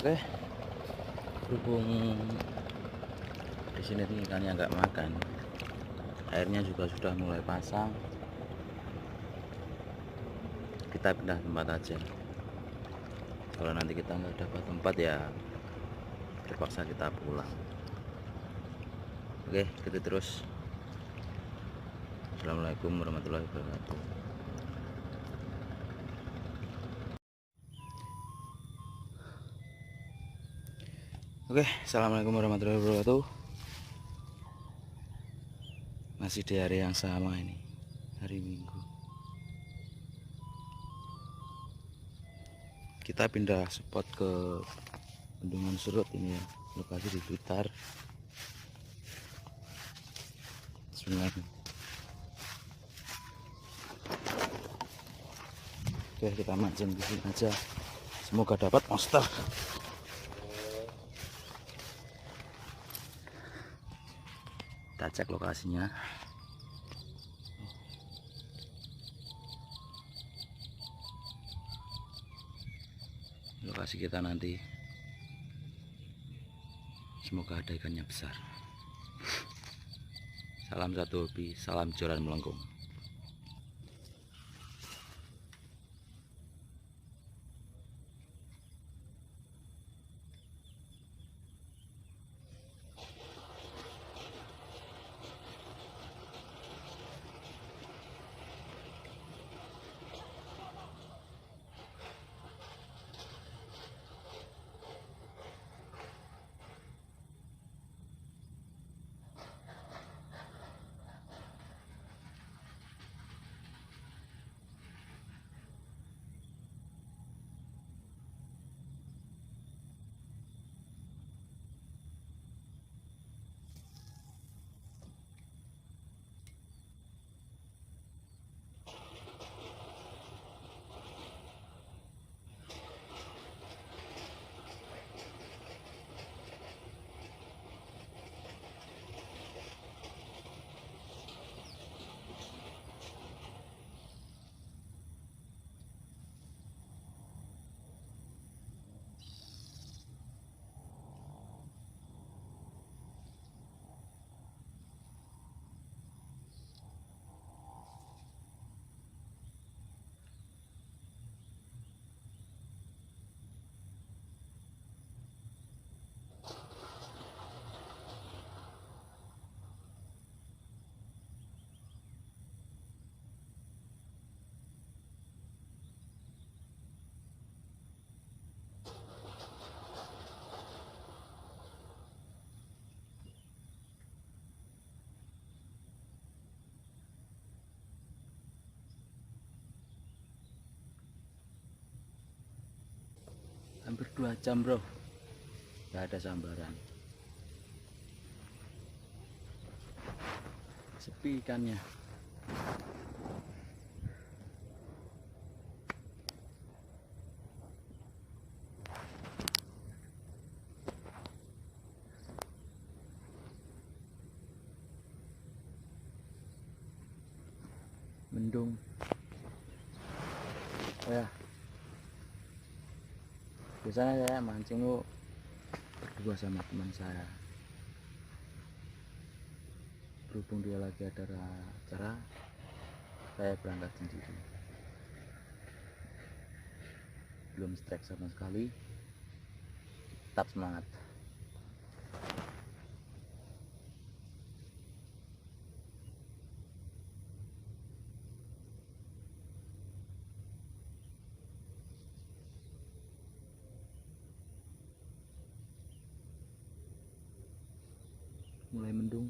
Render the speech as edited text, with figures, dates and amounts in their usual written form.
Oke, berhubung di sini ikannya nggak makan, airnya juga sudah mulai pasang, kita pindah tempat aja. Kalau nanti kita nggak dapat tempat ya terpaksa kita pulang. Oke, gitu terus. Assalamualaikum warahmatullahi wabarakatuh. Oke, assalamualaikum warahmatullahi wabarakatuh. Masih di hari yang sama ini, hari Minggu. Kita pindah spot ke Bendungan Serut ini ya, lokasi di Blitar. Sungai. Oke, kita mancing di sini aja. Semoga dapat monster. Kita cek lokasinya. Lokasi kita nanti. Semoga ada ikannya besar. Salam satu hobi, salam joran melengkung. Hampir 2 jam bro, gak ada sambaran, sepi ikannya. Mendung. Oh ya, biasanya saya mancing lu berdua sama teman saya. Berhubung dia lagi ada acara, saya berangkat sendiri. Belum strike sama sekali, tetap semangat. Mulai mendung.